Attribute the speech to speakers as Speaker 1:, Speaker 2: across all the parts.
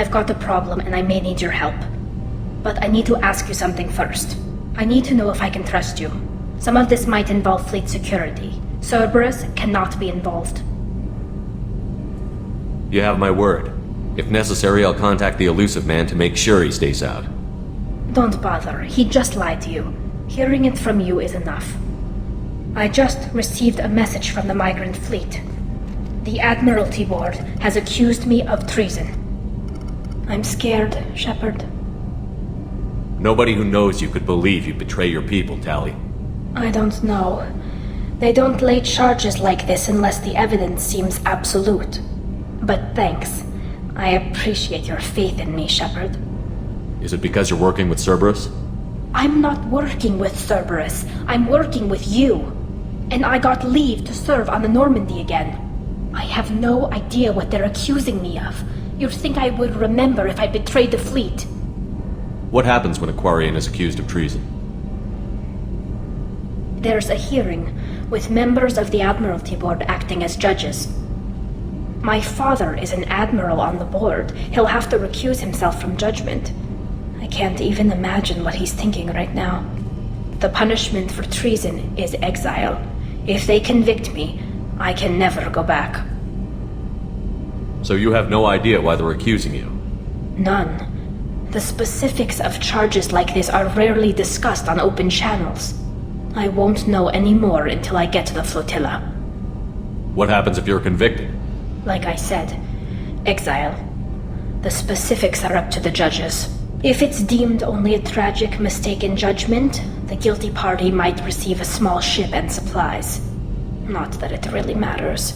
Speaker 1: I've got a problem and I may need your help. But I need to ask you something first. I need to know if I can trust you. Some of this might involve fleet security. Cerberus cannot be involved.
Speaker 2: You have my word. If necessary, I'll contact the elusive man to make sure he stays out.
Speaker 1: Don't bother. He just lied to you. Hearing it from you is enough. I just received a message from the migrant fleet. The Admiralty Board has accused me of treason. I'm scared, Shepard.
Speaker 2: Nobody who knows you could believe you betray your people, Tali.
Speaker 1: I don't know. They don't lay charges like this unless the evidence seems absolute. But thanks. I appreciate your faith in me, Shepard.
Speaker 2: Is it because you're working with Cerberus?
Speaker 1: I'm not working with Cerberus. I'm working with you. And I got leave to serve on the Normandy again. I have no idea what they're accusing me of. You'd think I would remember if I betrayed the fleet.
Speaker 2: What happens when a Quarian is accused of treason?
Speaker 1: There's a hearing, with members of the Admiralty Board acting as judges. My father is an admiral on the board. He'll have to recuse himself from judgment. I can't even imagine what he's thinking right now. The punishment for treason is exile. If they convict me, I can never go back.
Speaker 2: So you have no idea why they're accusing you?
Speaker 1: None. The specifics of charges like this are rarely discussed on open channels. I won't know any more until I get to the flotilla.
Speaker 2: What happens if you're convicted?
Speaker 1: Like I said, exile. The specifics are up to the judges. If it's deemed only a tragic mistake in judgment, the guilty party might receive a small ship and supplies. Not that it really matters.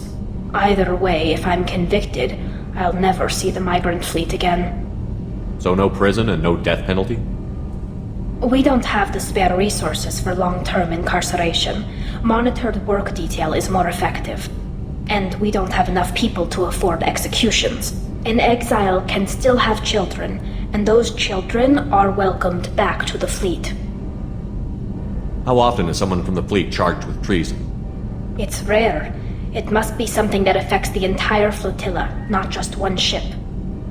Speaker 1: Either way, if I'm convicted, I'll never see the migrant fleet again.
Speaker 2: So no prison and no death penalty?
Speaker 1: We don't have the spare resources for long-term incarceration. Monitored work detail is more effective. And we don't have enough people to afford executions. An exile can still have children, and those children are welcomed back to the fleet.
Speaker 2: How often is someone from the fleet charged with treason?
Speaker 1: It's rare. It must be something that affects the entire flotilla, not just one ship.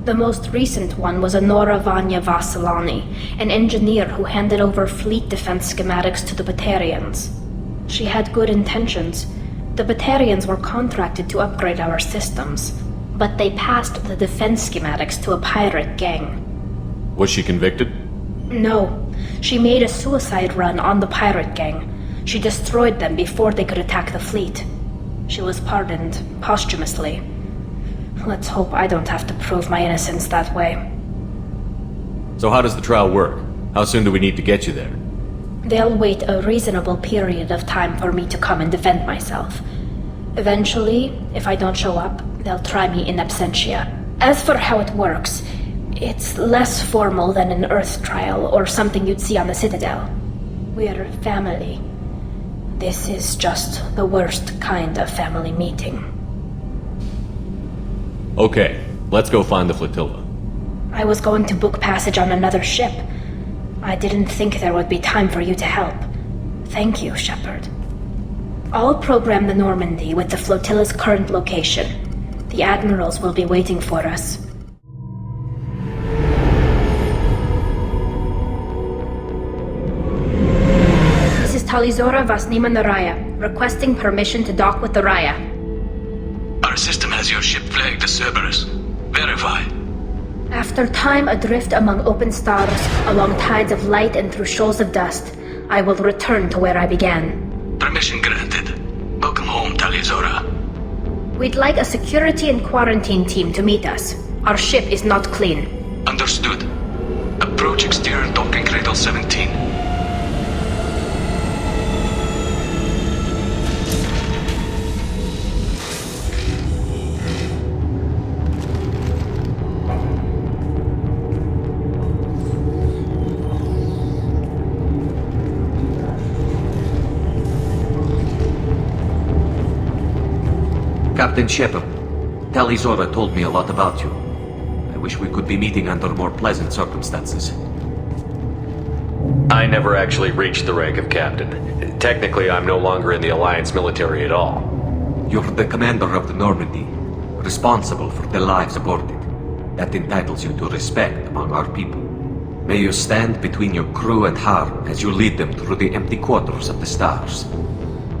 Speaker 1: The most recent one was Honora Vanya Vasilani, an engineer who handed over fleet defense schematics to the Batarians. She had good intentions. The Batarians were contracted to upgrade our systems, but they passed the defense schematics to a pirate gang.
Speaker 2: Was she convicted?
Speaker 1: No. She made a suicide run on the pirate gang. She destroyed them before they could attack the fleet. She was pardoned, posthumously. Let's hope I don't have to prove my innocence that way.
Speaker 2: So how does the trial work? How soon do we need to get you there?
Speaker 1: They'll wait a reasonable period of time for me to come and defend myself. Eventually, if I don't show up, they'll try me in absentia. As for how it works, it's less formal than an Earth trial or something you'd see on the Citadel. We're family. This is just the worst kind of family meeting.
Speaker 2: Okay, let's go find the flotilla.
Speaker 1: I was going to book passage on another ship. I didn't think there would be time for you to help. Thank you, Shepard. I'll program the Normandy with the flotilla's current location. The admirals will be waiting for us. This is Talizora Vasnima Naraya, requesting permission to dock with the Raya.
Speaker 3: Our system has your ship flagged as Cerberus. Verify.
Speaker 1: After time adrift among open stars, along tides of light and through shoals of dust, I will return to where I began.
Speaker 3: Permission granted. Welcome home, Talizora.
Speaker 1: We'd like a security and quarantine team to meet us. Our ship is not clean.
Speaker 3: Understood. Approach exterior docking cradle 17.
Speaker 4: Captain Shepard, Talizora told me a lot about you. I wish we could be meeting under more pleasant circumstances.
Speaker 2: I never actually reached the rank of captain. Technically, I'm no longer in the Alliance military at all.
Speaker 4: You're the commander of the Normandy, responsible for the lives aboard it. That entitles you to respect among our people. May you stand between your crew and harm as you lead them through the empty quarters of the stars.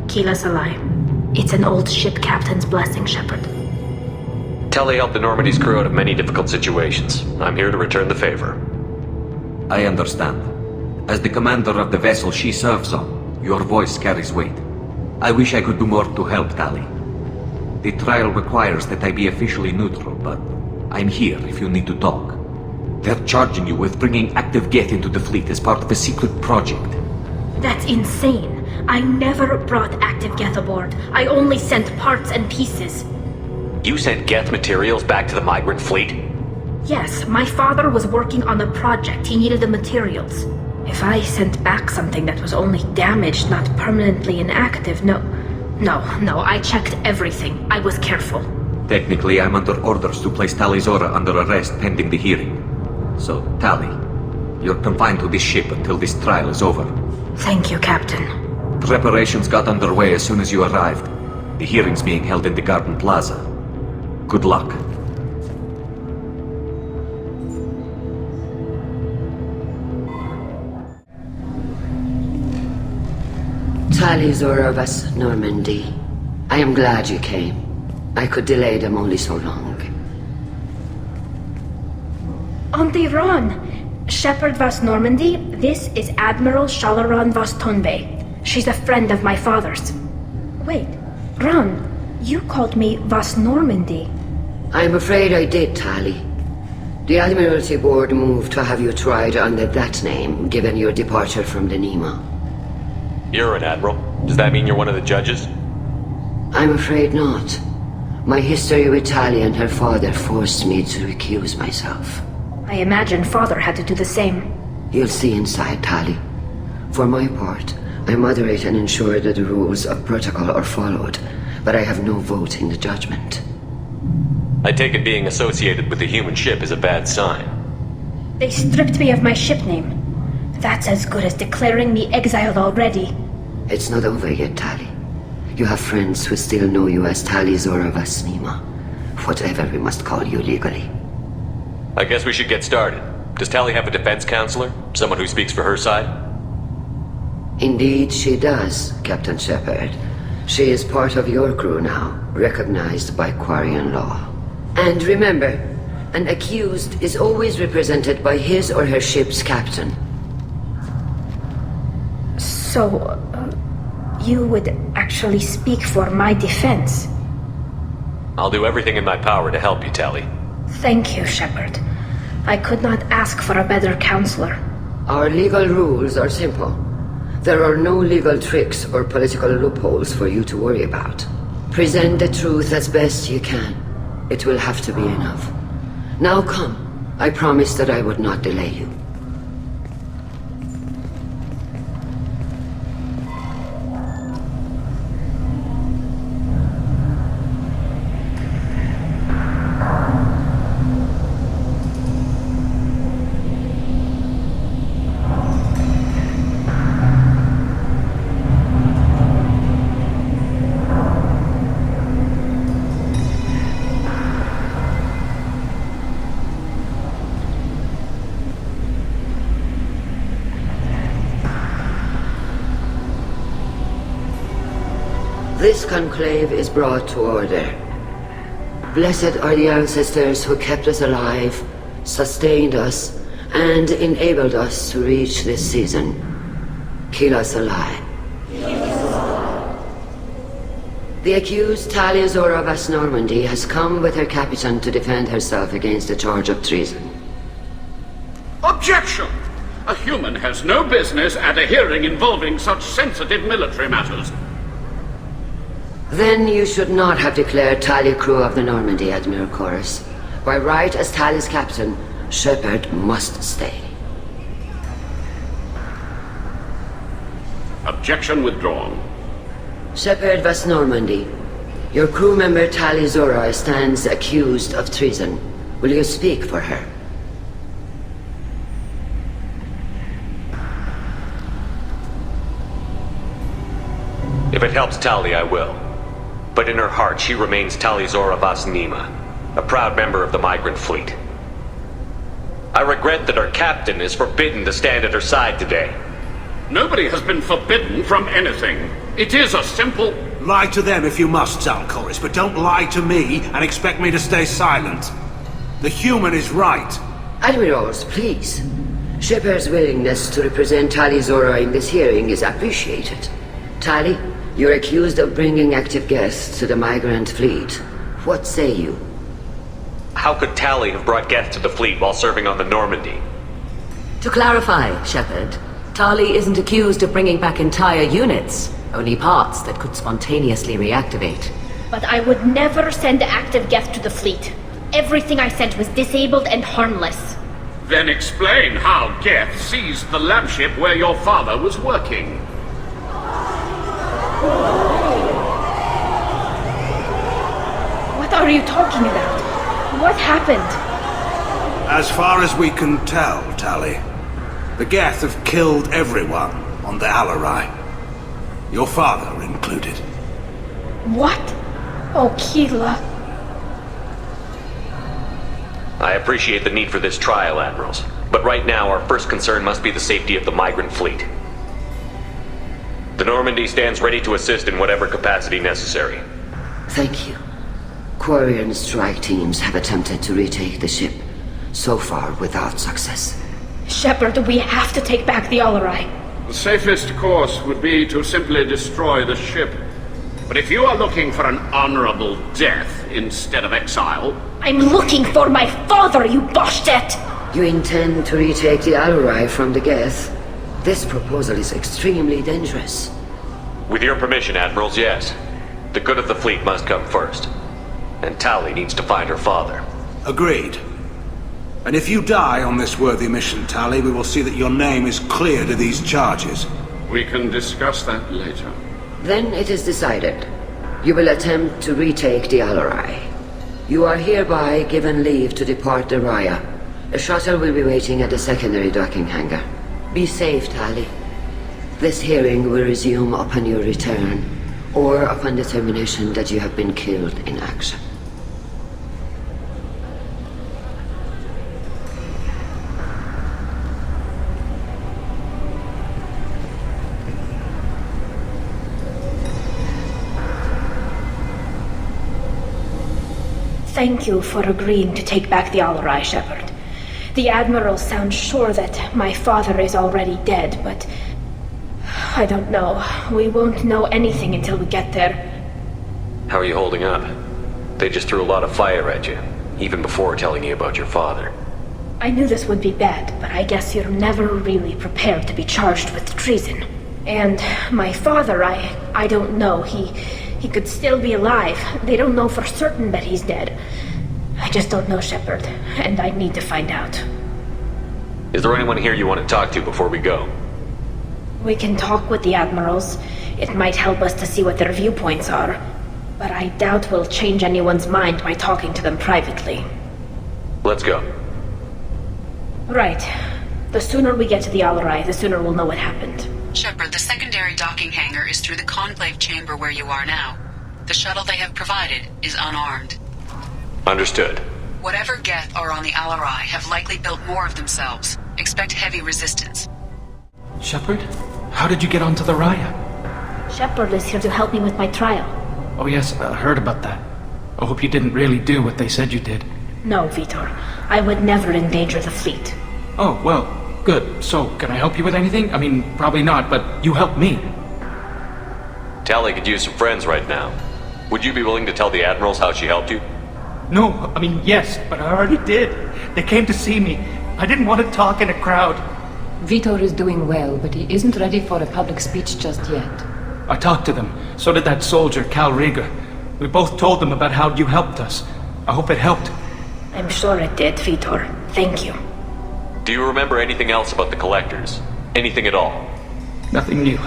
Speaker 1: Kila Salai. It's an old ship captain's blessing, Shepard.
Speaker 2: Tali helped the Normandy's crew out of many difficult situations. I'm here to return the favor.
Speaker 4: I understand. As the commander of the vessel she serves on, your voice carries weight. I wish I could do more to help, Tali. The trial requires that I be officially neutral, but I'm here if you need to talk. They're charging you with bringing active Geth into the fleet as part of a secret project.
Speaker 1: That's insane. I never brought active Geth aboard. I only sent parts and pieces.
Speaker 2: You sent Geth materials back to the migrant fleet?
Speaker 1: Yes, my father was working on a project. He needed the materials. If I sent back something that was only damaged, not permanently inactive, no, I checked everything. I was careful.
Speaker 4: Technically, I'm under orders to place Tali Zora under arrest pending the hearing. So, Tali, you're confined to this ship until this trial is over.
Speaker 1: Thank you, Captain.
Speaker 4: Preparations got underway as soon as you arrived. The hearing's being held in the Garden Plaza. Good luck.
Speaker 5: Tali Zora of us, Normandy. I am glad you came. I could delay them only so long.
Speaker 1: Auntie Ron! Shepard Vas Normandy, this is Admiral Shalaran Vas Tonbe. She's a friend of my father's. Wait, Ron, you called me Vas Normandy.
Speaker 5: I'm afraid I did, Tali. The Admiralty Board moved to have you tried under that name, given your departure from the Nima.
Speaker 2: You're an admiral. Does that mean you're one of the judges?
Speaker 5: I'm afraid not. My history with Tali and her father forced me to recuse myself.
Speaker 1: I imagine father had to do the same.
Speaker 5: You'll see inside, Tali. For my part, I moderate and ensure that the rules of protocol are followed, but I have no vote in the judgment.
Speaker 2: I take it being associated with the human ship is a bad sign.
Speaker 1: They stripped me of my ship name. That's as good as declaring me exiled already.
Speaker 5: It's not over yet, Tali. You have friends who still know you as Tali Zora Vas Nima, whatever we must call you legally.
Speaker 2: I guess we should get started. Does Tali have a defense counselor? Someone who speaks for her side?
Speaker 5: Indeed she does, Captain Shepard. She is part of your crew now, recognized by Quarian law. And remember, an accused is always represented by his or her ship's captain.
Speaker 1: So, you would actually speak for my defense?
Speaker 2: I'll do everything in my power to help you, Tali.
Speaker 1: Thank you, Shepard. I could not ask for a better counselor.
Speaker 5: Our legal rules are simple. There are no legal tricks or political loopholes for you to worry about. Present the truth as best you can. It will have to be enough. Now come. I promised that I would not delay you. This conclave is brought to order. Blessed are the ancestors who kept us alive, sustained us, and enabled us to reach this season. Kila Salai. The accused Tali Zora Vas Normandy has come with her captain to defend herself against a charge of treason.
Speaker 6: Objection! A human has no business at a hearing involving such sensitive military matters.
Speaker 5: Then you should not have declared Tali crew of the Normandy, Admiral Chorus. By right as Tali's captain, Shepard must stay.
Speaker 6: Objection withdrawn.
Speaker 5: Shepard Vas Normandy, your crew member Tali Zora stands accused of treason. Will you speak for her?
Speaker 2: If it helps Tali, I will. But in her heart, she remains Tali Zora Vas Nima, a proud member of the migrant fleet. I regret that our captain is forbidden to stand at her side today.
Speaker 6: Nobody has been forbidden from anything. It is a simple...
Speaker 7: Lie to them if you must, Zalcoris, but don't lie to me and expect me to stay silent. The human is right.
Speaker 5: Admirals, please. Shepard's willingness to represent Tali Zora in this hearing is appreciated. Tali, you're accused of bringing active guests to the migrant fleet. What say you?
Speaker 2: How could Tali have brought Geth to the fleet while serving on the Normandy?
Speaker 8: To clarify, Shepard, Tali isn't accused of bringing back entire units, only parts that could spontaneously reactivate.
Speaker 1: But I would never send active Geth to the fleet. Everything I sent was disabled and harmless.
Speaker 6: Then explain how Geth seized the lab ship where your father was working.
Speaker 1: What are you talking about? What happened?
Speaker 7: As far as we can tell, Tali, the Geth have killed everyone on the Alarai. Your father included.
Speaker 1: What? Oh, Keela.
Speaker 2: I appreciate the need for this trial, Admirals. But right now, our first concern must be the safety of the migrant fleet. The Normandy stands ready to assist in whatever capacity necessary.
Speaker 5: Thank you. Quarian strike teams have attempted to retake the ship, so far without success.
Speaker 1: Shepard, we have to take back the Alarai.
Speaker 6: The safest course would be to simply destroy the ship. But if you are looking for an honorable death instead of exile...
Speaker 1: I'm looking for my father, you Boshtet!
Speaker 5: You intend to retake the Alarai from the Geth? This proposal is extremely dangerous.
Speaker 2: With your permission, Admirals, yes. The good of the fleet must come first. And Tali needs to find her father.
Speaker 7: Agreed. And if you die on this worthy mission, Tali, we will see that your name is cleared of these charges.
Speaker 6: We can discuss that later.
Speaker 5: Then it is decided. You will attempt to retake the Alarai. You are hereby given leave to depart the Raya. A shuttle will be waiting at the secondary docking hangar. Be safe, Tali. This hearing will resume upon your return, or upon determination that you have been killed in action.
Speaker 1: Thank you for agreeing to take back the Alarai, Shepard. The Admiral sounds sure that my father is already dead, but... I don't know. We won't know anything until we get there.
Speaker 2: How are you holding up? They just threw a lot of fire at you, even before telling you about your father.
Speaker 1: I knew this would be bad, but I guess you're never really prepared to be charged with treason. And my father, I don't know. He could still be alive. They don't know for certain that he's dead. I just don't know, Shepard, and I need to find out.
Speaker 2: Is there anyone here you want to talk to before we go?
Speaker 1: We can talk with the Admirals. It might help us to see what their viewpoints are. But I doubt we'll change anyone's mind by talking to them privately.
Speaker 2: Let's go.
Speaker 1: Right. The sooner we get to the Alarai, the sooner we'll know what happened.
Speaker 9: Shepard, the secondary docking hangar is through the conclave chamber where you are now. The shuttle they have provided is unarmed.
Speaker 2: Understood.
Speaker 9: Whatever Geth are on the Alarai have likely built more of themselves. Expect heavy resistance.
Speaker 10: Shepard? How did you get onto the Raya?
Speaker 1: Shepard is here to help me with my trial.
Speaker 10: Oh yes, I heard about that. I hope you didn't really do what they said you did.
Speaker 1: No, Vitor. I would never endanger the fleet.
Speaker 10: Oh, well, good. So, can I help you with anything? I mean, probably not, but you helped me.
Speaker 2: Tali could use some friends right now. Would you be willing to tell the Admirals how she helped you?
Speaker 10: No, I mean, yes, but I already did. They came to see me. I didn't want to talk in a crowd.
Speaker 11: Vitor is doing well, but he isn't ready for a public speech just yet.
Speaker 10: I talked to them. So did that soldier, Cal Rieger. We both told them about how you helped us. I hope it helped.
Speaker 1: I'm sure it did, Vitor. Thank you.
Speaker 2: Do you remember anything else about the Collectors? Anything at all?
Speaker 10: Nothing new.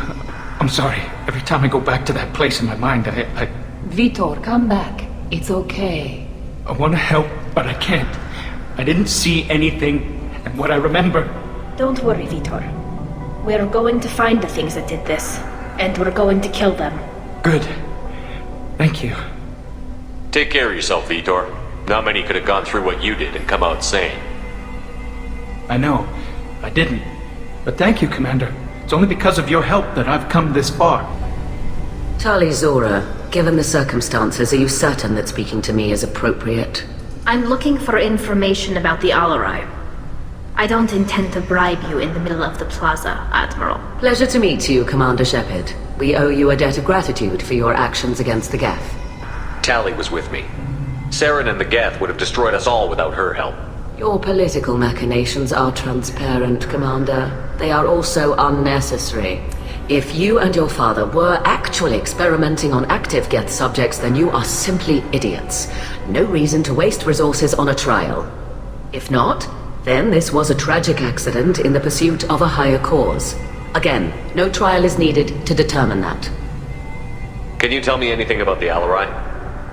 Speaker 10: I'm sorry. Every time I go back to that place in my mind, I...
Speaker 11: Vitor, come back. It's okay.
Speaker 10: I want to help, but I can't. I didn't see anything, and what I remember...
Speaker 1: Don't worry, Vitor. We're going to find the things that did this, and we're going to kill them.
Speaker 10: Good. Thank you.
Speaker 2: Take care of yourself, Vitor. Not many could have gone through what you did and come out sane.
Speaker 10: I know. I didn't. But thank you, Commander. It's only because of your help that I've come this far.
Speaker 8: Tali Zora, given the circumstances, are you certain that speaking to me is appropriate?
Speaker 1: I'm looking for information about the Alarai. I don't intend to bribe you in the middle of the plaza, Admiral.
Speaker 8: Pleasure to meet you, Commander Shepard. We owe you a debt of gratitude for your actions against the Geth.
Speaker 2: Tali was with me. Saren and the Geth would have destroyed us all without her help.
Speaker 8: Your political machinations are transparent, Commander. They are also unnecessary. If you and your father were actually experimenting on active Geth subjects, then you are simply idiots. No reason to waste resources on a trial. If not, then this was a tragic accident in the pursuit of a higher cause. Again, no trial is needed to determine that.
Speaker 2: Can you tell me anything about the Alarai?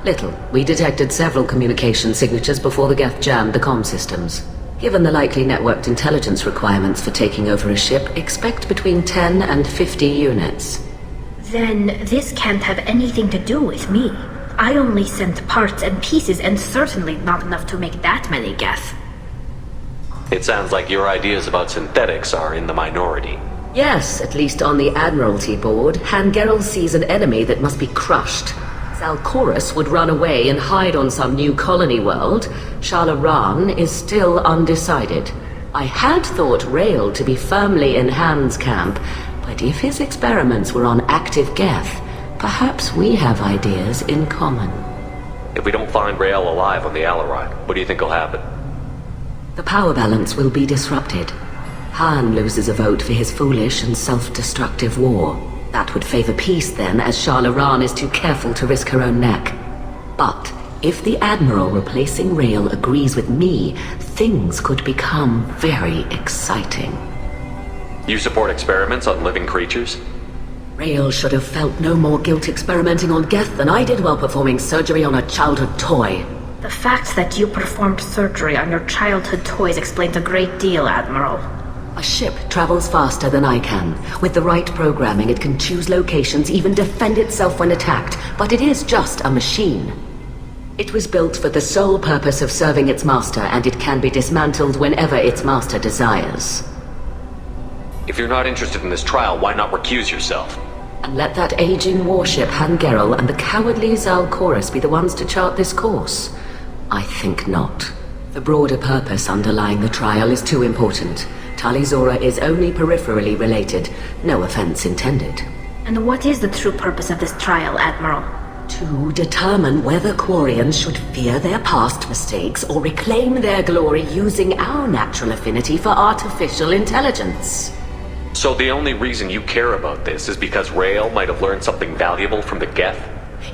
Speaker 8: Little. We detected several communication signatures before the Geth jammed the comm systems. Given the likely networked intelligence requirements for taking over a ship, expect between 10 and 50 units.
Speaker 1: Then this can't have anything to do with me. I only sent parts and pieces, and certainly not enough to make that many Geth.
Speaker 2: It sounds like your ideas about synthetics are in the minority.
Speaker 8: Yes, at least on the Admiralty board, Hangerel sees an enemy that must be crushed. Zalcorus would run away and hide on some new colony world. Shalaran is still undecided. I had thought Rael to be firmly in Han's camp, but if his experiments were on active Geth, perhaps we have ideas in common.
Speaker 2: If we don't find Rael alive on the Alarai, what do you think will happen?
Speaker 8: The power balance will be disrupted. Han loses a vote for his foolish and self-destructive war. That would favor peace then, as Shalaran is too careful to risk her own neck. But if the Admiral replacing Rael agrees with me, things could become very exciting.
Speaker 2: You support experiments on living creatures?
Speaker 8: Rael should have felt no more guilt experimenting on Geth than I did while performing surgery on a childhood toy.
Speaker 1: The fact that you performed surgery on your childhood toys explains a great deal, Admiral.
Speaker 8: A ship travels faster than I can. With the right programming, it can choose locations, even defend itself when attacked. But it is just a machine. It was built for the sole purpose of serving its master, and it can be dismantled whenever its master desires.
Speaker 2: If you're not interested in this trial, why not recuse yourself?
Speaker 8: And let that aging warship Hangerel and the cowardly Zalcorus be the ones to chart this course? I think not. The broader purpose underlying the trial is too important. Tali Zora is only peripherally related. No offense intended.
Speaker 1: And what is the true purpose of this trial, Admiral?
Speaker 8: To determine whether Quarians should fear their past mistakes or reclaim their glory using our natural affinity for artificial intelligence.
Speaker 2: So the only reason you care about this is because Rael might have learned something valuable from the Geth?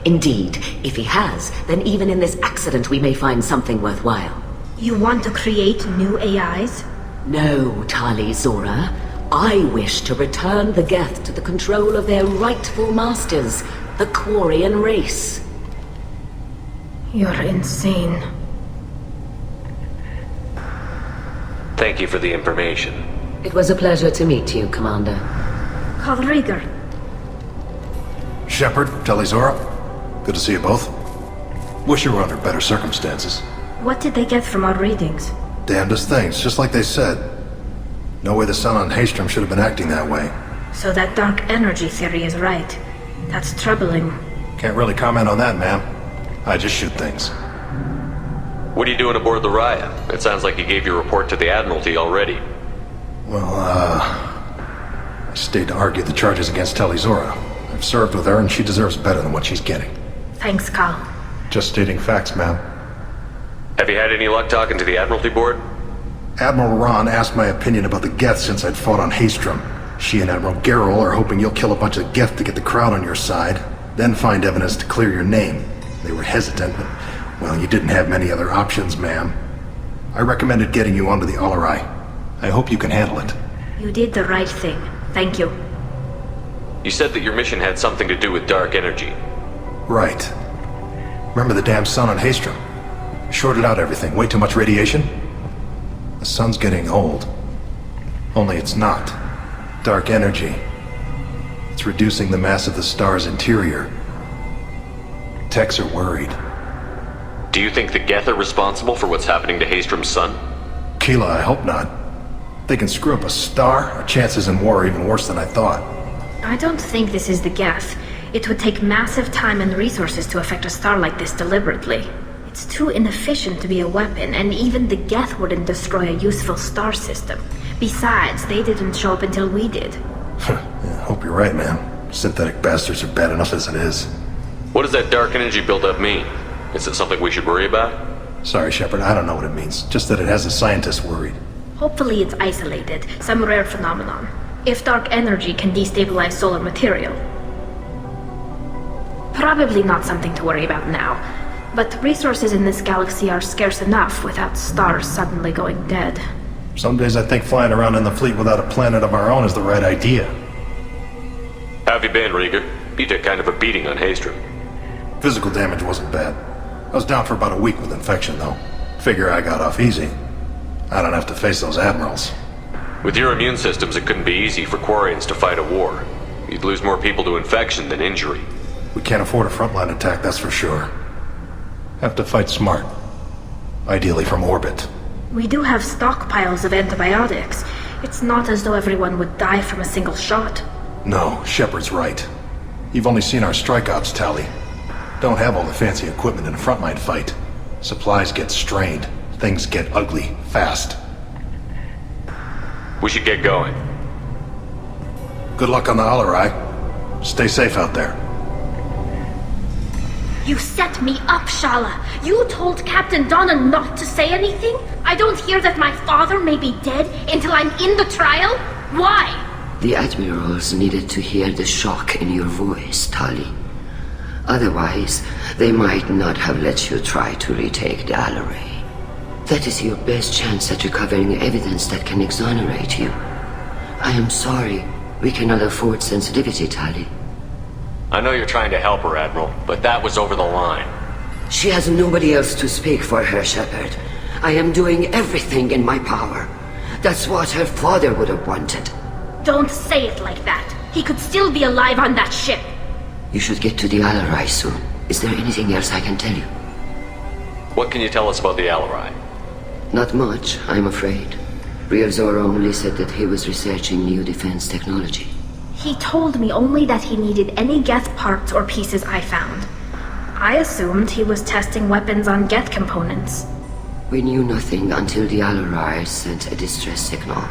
Speaker 8: Indeed. If he has, then even in this accident we may find something worthwhile.
Speaker 1: You want to create new AIs?
Speaker 8: No, Tali Zora. I wish to return the Geth to the control of their rightful masters, the Quarian race.
Speaker 1: You're insane.
Speaker 2: Thank you for the information.
Speaker 8: It was a pleasure to meet you, Commander.
Speaker 1: Kalrieger.
Speaker 12: Shepard, Tali Zora. Good to see you both. Wish you were under better circumstances.
Speaker 1: What did they get from our readings?
Speaker 12: Damnedest things, just like they said. No way the sun on Haystrom should have been acting that way.
Speaker 1: So that dark energy theory is right. That's troubling.
Speaker 12: Can't really comment on that, ma'am. I just shoot things.
Speaker 2: What are you doing aboard the Raya? It sounds like you gave your report to the Admiralty already.
Speaker 12: Well, I stayed to argue the charges against Tali Zora. I've served with her and she deserves better than what she's getting.
Speaker 1: Thanks, Kal.
Speaker 12: Just stating facts, ma'am.
Speaker 2: Have you had any luck talking to the Admiralty board?
Speaker 12: Admiral Ron asked my opinion about the Geth since I'd fought on Haystrom. She and Admiral Gerrel are hoping you'll kill a bunch of Geth to get the crowd on your side, then find evidence to clear your name. They were hesitant, but, well, you didn't have many other options, ma'am. I recommended getting you onto the Alarai. I hope you can handle it.
Speaker 1: You did the right thing. Thank you.
Speaker 2: You said that your mission had something to do with dark energy.
Speaker 12: Right. Remember the damn sun on Haystrom? Shorted out everything. Way too much radiation? The sun's getting old. Only it's not. Dark energy. It's reducing the mass of the star's interior. Techs are worried.
Speaker 2: Do you think the Geth are responsible for what's happening to Haystrom's sun?
Speaker 12: Keela, I hope not. they can screw up a star, our chances in war are even worse than I thought.
Speaker 1: I don't think this is the Geth. It would take massive time and resources to affect a star like this deliberately. It's too inefficient to be a weapon, and even the Geth wouldn't destroy a useful star system. Besides, they didn't show up until we did.
Speaker 12: Yeah, hope you're right, man. Synthetic bastards are bad enough as it is.
Speaker 2: What does that dark energy buildup mean? Is it something we should worry about?
Speaker 12: Sorry, Shepard, I don't know what it means. Just that it has the scientists worried.
Speaker 1: Hopefully it's isolated, some rare phenomenon. If dark energy can destabilize solar material. Probably not something to worry about now. But resources in this galaxy are scarce enough without stars suddenly going dead.
Speaker 12: Some days I think flying around in the fleet without a planet of our own is the right idea.
Speaker 2: How have you been, Rieger? You took kind of a beating on Haystrom.
Speaker 12: Physical damage wasn't bad. I was down for about a week with infection, though. Figure I got off easy. I don't have to face those admirals.
Speaker 2: With your immune systems, it couldn't be easy for Quarians to fight a war. You'd lose more people to infection than injury.
Speaker 12: We can't afford a frontline attack, that's for sure. Have to fight smart. Ideally from orbit.
Speaker 1: We do have stockpiles of antibiotics. It's not as though everyone would die from a single shot.
Speaker 12: No, Shepard's right. You've only seen our strike ops, Tali. Don't have all the fancy equipment in a frontline fight. Supplies get strained. Things get ugly, fast.
Speaker 2: We should get going.
Speaker 12: Good luck on the Alarai. Stay safe out there.
Speaker 1: You set me up, Shala. You told Captain Donna not to say anything? I don't hear that my father may be dead until I'm in the trial? Why?
Speaker 5: The admirals needed to hear the shock in your voice, Tali. Otherwise, they might not have let you try to retake the Alarai. That is your best chance at recovering evidence that can exonerate you. I am sorry. We cannot afford sensitivity, Tali.
Speaker 2: I know you're trying to help her, Admiral, but that was over the line.
Speaker 5: She has nobody else to speak for her, Shepard. I am doing everything in my power. That's what her father would have wanted.
Speaker 1: Don't say it like that. He could still be alive on that ship.
Speaker 5: You should get to the Alarai soon. Is there anything else I can tell you?
Speaker 2: What can you tell us about the Alarai?
Speaker 5: Not much, I'm afraid. Real Zora only said that he was researching new defense technology.
Speaker 1: He told me only that he needed any Geth parts or pieces I found. I assumed he was testing weapons on Geth components.
Speaker 5: We knew nothing until the Alarai sent a distress signal,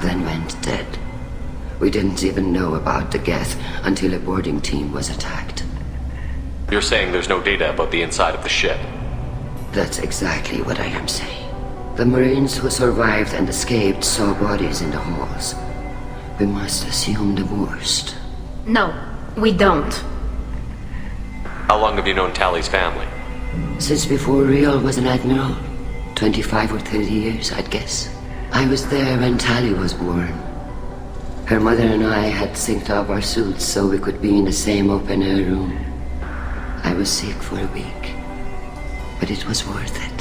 Speaker 5: then went dead. We didn't even know about the Geth until a boarding team was attacked.
Speaker 2: You're saying there's no data about the inside of the ship?
Speaker 5: That's exactly what I am saying. The Marines who survived and escaped saw bodies in the halls. We must assume the worst.
Speaker 1: No, we don't.
Speaker 2: How long have you known Tali's family?
Speaker 5: Since before Real was an admiral. 25 or 30 years, I'd guess. I was there when Tali was born. Her mother and I had synced up our suits so we could be in the same open-air room. I was sick for a week, but it was worth it.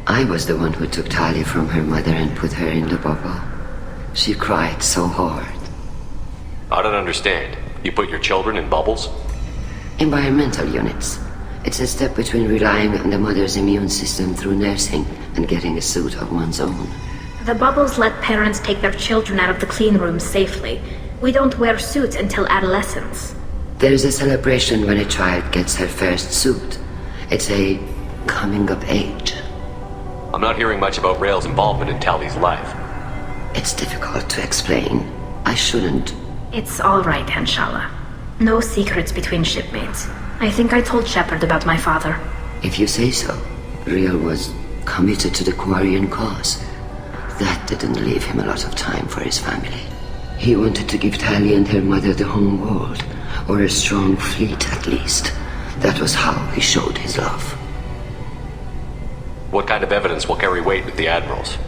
Speaker 5: I was the one who took Tali from her mother and put her in the bubble. She cried so hard.
Speaker 2: I don't understand. You put your children in bubbles?
Speaker 5: Environmental units. It's a step between relying on the mother's immune system through nursing and getting a suit of one's own.
Speaker 1: The bubbles let parents take their children out of the clean rooms safely. We don't wear suits until adolescence.
Speaker 5: There's a celebration when a child gets her first suit. It's a coming of age.
Speaker 2: I'm not hearing much about Rail's involvement in Tali's life.
Speaker 5: It's difficult to explain. I shouldn't.
Speaker 1: It's all right, Hanshala. No secrets between shipmates. I think I told Shepard about my father.
Speaker 5: If you say so. Real was committed to the Quarian cause. That didn't leave him a lot of time for his family. He wanted to give Tali and her mother the home world, or a strong fleet at least. That was how he showed his love.
Speaker 2: What kind of evidence will carry weight with the admirals?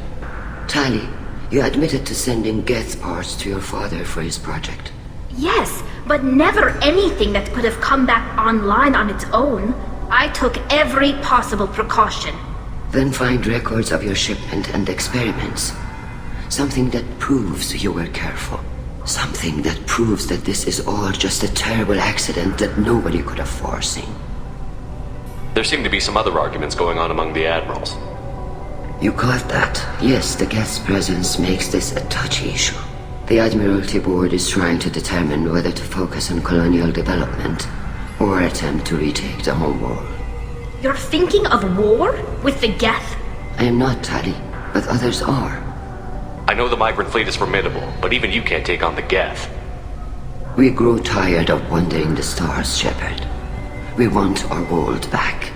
Speaker 5: Tali, you admitted to sending Geth parts to your father for his project.
Speaker 1: Yes, but never anything that could have come back online on its own. I took every possible precaution.
Speaker 5: Then find records of your shipment and experiments. Something that proves you were careful. Something that proves that this is all just a terrible accident that nobody could have foreseen.
Speaker 2: There seem to be some other arguments going on among the admirals.
Speaker 5: You caught that? Yes, the Geth's presence makes this a touchy issue. The Admiralty Board is trying to determine whether to focus on colonial development or attempt to retake the homeworld.
Speaker 1: You're thinking of war? With the Geth?
Speaker 5: I am not, Tali, but others are.
Speaker 2: I know the migrant fleet is formidable, but even you can't take on the Geth.
Speaker 5: We grow tired of wandering the stars, Shepard. We want our world back.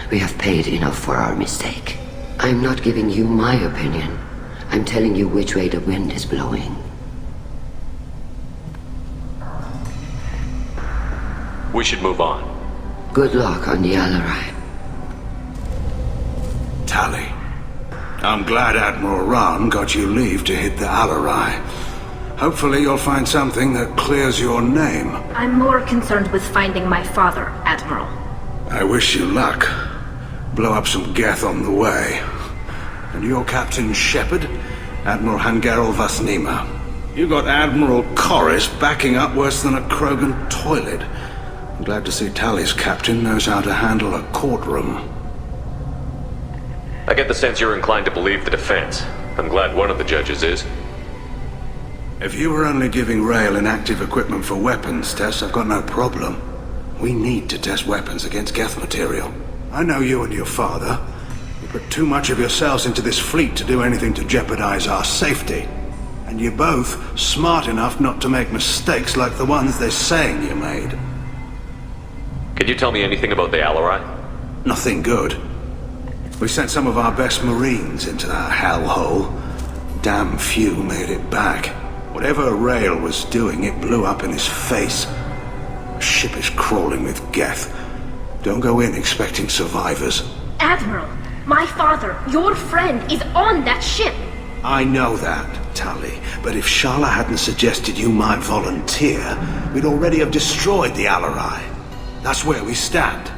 Speaker 5: We have paid enough for our mistake. I'm not giving you my opinion. I'm telling you which way the wind is blowing.
Speaker 2: We should move on.
Speaker 5: Good luck on the Alarai.
Speaker 7: Tali, I'm glad Admiral Rahn got you leave to hit the Alarai. Hopefully you'll find something that clears your name.
Speaker 1: I'm more concerned with finding my father, Admiral.
Speaker 7: I wish you luck. Blow up some Geth on the way. And you're Captain Shepard, Admiral Hangarel Vasnima. You got Admiral Corris backing up worse than a Krogan toilet. I'm glad to see Tali's captain knows how to handle a courtroom.
Speaker 2: I get the sense you're inclined to believe the defense. I'm glad one of the judges is.
Speaker 7: If you were only giving Rail inactive equipment for weapons tests, I've got no problem. We need to test weapons against Geth material. I know you and your father. You put too much of yourselves into this fleet to do anything to jeopardize our safety. And you're both smart enough not to make mistakes like the ones they're saying you made.
Speaker 2: Can you tell me anything about the Alarai?
Speaker 7: Nothing good. We sent some of our best Marines into that hellhole. Damn few made it back. Whatever Rail was doing, it blew up in his face. The ship is crawling with Geth. Don't go in expecting survivors.
Speaker 1: Admiral, my father, your friend, is on that ship.
Speaker 7: I know that, Tali, but if Shala hadn't suggested you might volunteer, we'd already have destroyed the Alarai. That's where we stand.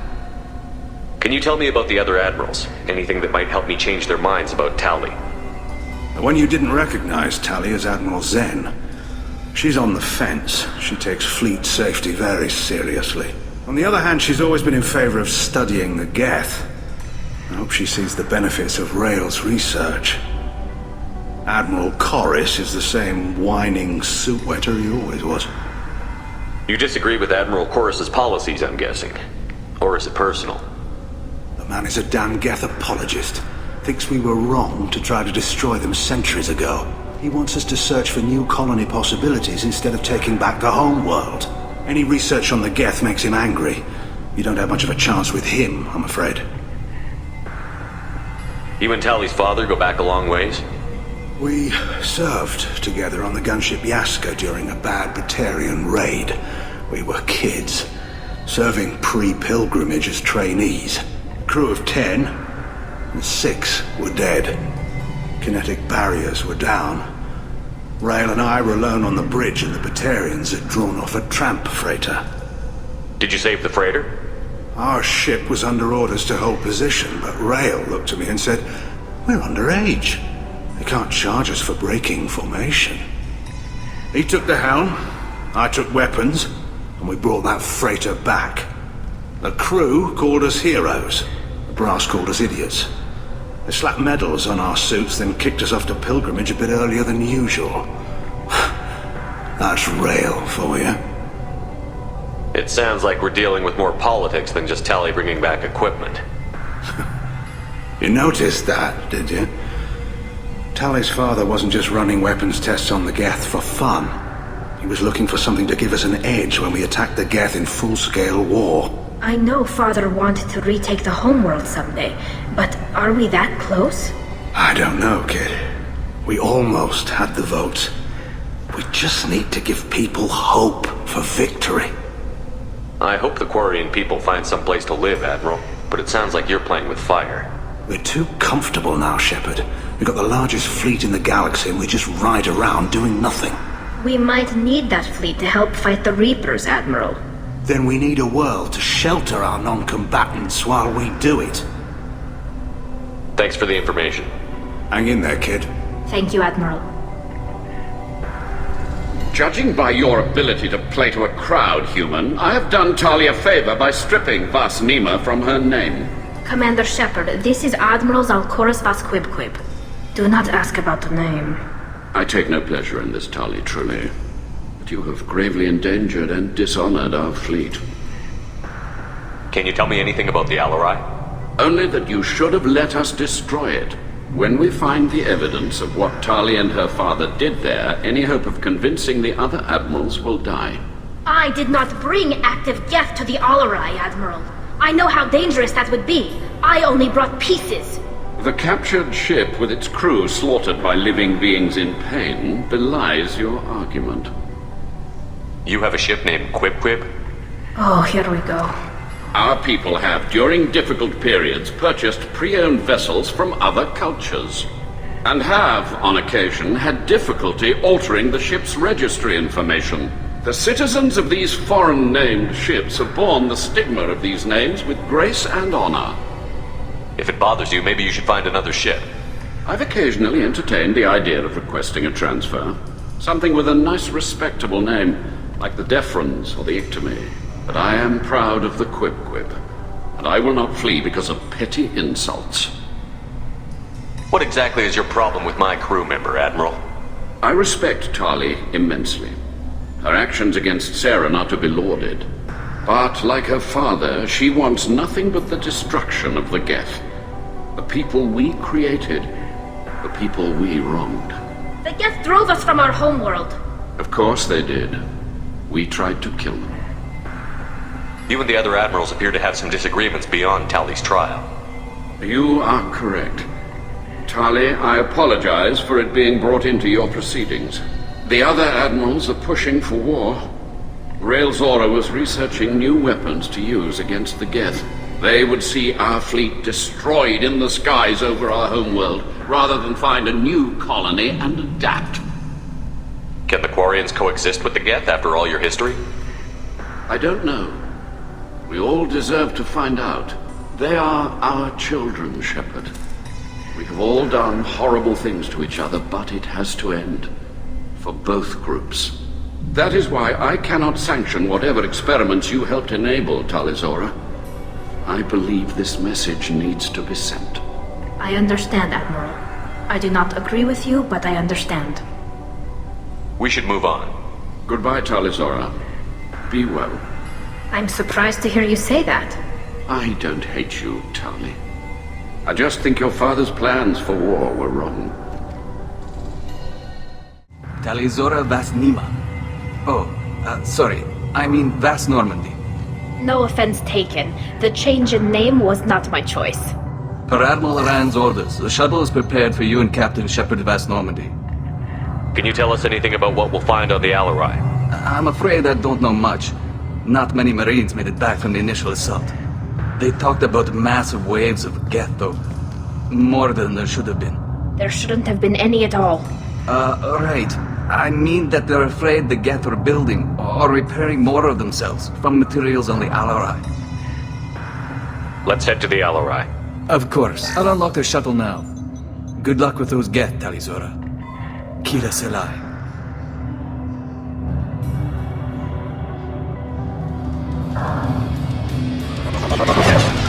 Speaker 2: Can you tell me about the other admirals? Anything that might help me change their minds about Tali?
Speaker 7: The one you didn't recognize, Tali, is Admiral Zen. She's on the fence. She takes fleet safety very seriously. On the other hand, she's always been in favor of studying the Geth. I hope she sees the benefits of Rail's research. Admiral Corris is the same whining suit wetter he always was.
Speaker 2: You disagree with Admiral Corris's policies, I'm guessing. Or is it personal?
Speaker 7: The man is a damn Geth apologist. Thinks we were wrong to try to destroy them centuries ago. He wants us to search for new colony possibilities instead of taking back the home world. Any research on the Geth makes him angry. You don't have much of a chance with him, I'm afraid.
Speaker 2: You and Tali's father go back a long ways?
Speaker 7: We served together on the gunship Yaska during a bad Batarian raid. We were kids, serving pre-pilgrimage as trainees. Crew of 10, and 6 were dead. Kinetic barriers were down. Rail and I were alone on the bridge, and the Batarians had drawn off a tramp freighter.
Speaker 2: Did you save the freighter?
Speaker 7: Our ship was under orders to hold position, but Rail looked at me and said, "We're underage. They can't charge us for breaking formation." He took the helm, I took weapons, and we brought that freighter back. The crew called us heroes. The brass called us idiots. They slapped medals on our suits, then kicked us off to pilgrimage a bit earlier than usual. That's Rail for you.
Speaker 2: It sounds like we're dealing with more politics than just Tali bringing back equipment.
Speaker 7: You noticed that, did you? Tali's father wasn't just running weapons tests on the Geth for fun. He was looking for something to give us an edge when we attacked the Geth in full-scale war.
Speaker 1: I know Father wanted to retake the homeworld someday, but are we that close?
Speaker 7: I don't know, kid. We almost had the votes. We just need to give people hope for victory.
Speaker 2: I hope the Quarian people find some place to live, Admiral, but it sounds like you're playing with fire.
Speaker 7: We're too comfortable now, Shepard. We've got the largest fleet in the galaxy and we just ride around doing nothing.
Speaker 1: We might need that fleet to help fight the Reapers, Admiral.
Speaker 7: Then we need a world to shelter our non-combatants while we do it.
Speaker 2: Thanks for the information.
Speaker 7: Hang in there, kid.
Speaker 1: Thank you, Admiral.
Speaker 6: Judging by your ability to play to a crowd, human, I have done Tali a favor by stripping Vasnima from her name.
Speaker 1: Commander Shepard, this is Admiral Zalkorus Vasquibquib. Do not ask about the name.
Speaker 6: I take no pleasure in this, Tali Trial, but you have gravely endangered and dishonored our fleet.
Speaker 2: Can you tell me anything about the Alarai?
Speaker 6: Only that you should have let us destroy it. When we find the evidence of what Tali and her father did there, any hope of convincing the other admirals will die.
Speaker 1: I did not bring active Geth to the Alarai, Admiral. I know how dangerous that would be. I only brought pieces.
Speaker 6: The captured ship with its crew slaughtered by living beings in pain belies your argument.
Speaker 2: You have a ship named Quib?
Speaker 1: Oh, here we go.
Speaker 6: Our people have, during difficult periods, purchased pre-owned vessels from other cultures, and have, on occasion, had difficulty altering the ship's registry information. The citizens of these foreign-named ships have borne the stigma of these names with grace and honor.
Speaker 2: If it bothers you, maybe you should find another ship.
Speaker 6: I've occasionally entertained the idea of requesting a transfer. Something with a nice, respectable name, like the Defrons or the Ictomy. But I am proud of the Quib, and I will not flee because of petty insults.
Speaker 2: What exactly is your problem with my crew member, Admiral?
Speaker 6: I respect Tali immensely. Her actions against Sarah are not to be lauded. But, like her father, she wants nothing but the destruction of the Geth. The people we created. The people we wronged.
Speaker 1: The Geth drove us from our homeworld.
Speaker 6: Of course they did. We tried to kill them.
Speaker 2: You and the other admirals appear to have some disagreements beyond Tali's trial.
Speaker 6: You are correct. Tali, I apologize for it being brought into your proceedings. The other admirals are pushing for war. Rael Zora was researching new weapons to use against the Geth. They would see our fleet destroyed in the skies over our homeworld, rather than find a new colony and adapt.
Speaker 2: Can the Quarians coexist with the Geth after all your history?
Speaker 6: I don't know. We all deserve to find out. They are our children, Shepard. We have all done horrible things to each other, but it has to end. For both groups. That is why I cannot sanction whatever experiments you helped enable, Tali Zora. I believe this message needs to be sent.
Speaker 1: I understand, Admiral. I do not agree with you, but I understand.
Speaker 2: We should move on.
Speaker 6: Goodbye, Tali Zora. Be well.
Speaker 1: I'm surprised to hear you say that.
Speaker 6: I don't hate you, Tali. I just think your father's plans for war were wrong.
Speaker 13: Tali Zora Vasnima. Oh, sorry. I mean Vas Normandy.
Speaker 1: No offense taken. The change in name was not my choice.
Speaker 13: Per Admiral Rand's orders, the shuttle is prepared for you and Captain Shepard Vas Normandy.
Speaker 2: Can you tell us anything about what we'll find on the Alarai?
Speaker 13: I'm afraid I don't know much. Not many Marines made it back from the initial assault. They talked about massive waves of Geth, though. More than there should have been.
Speaker 1: There shouldn't have been any at all.
Speaker 13: Right. I mean that they're afraid the Geth are building or repairing more of themselves from materials on the Alarai.
Speaker 2: Let's head to the Alarai.
Speaker 13: Of course. I'll unlock the shuttle now. Good luck with those Geth, Tali Zora. Kira Selai.
Speaker 2: Yes.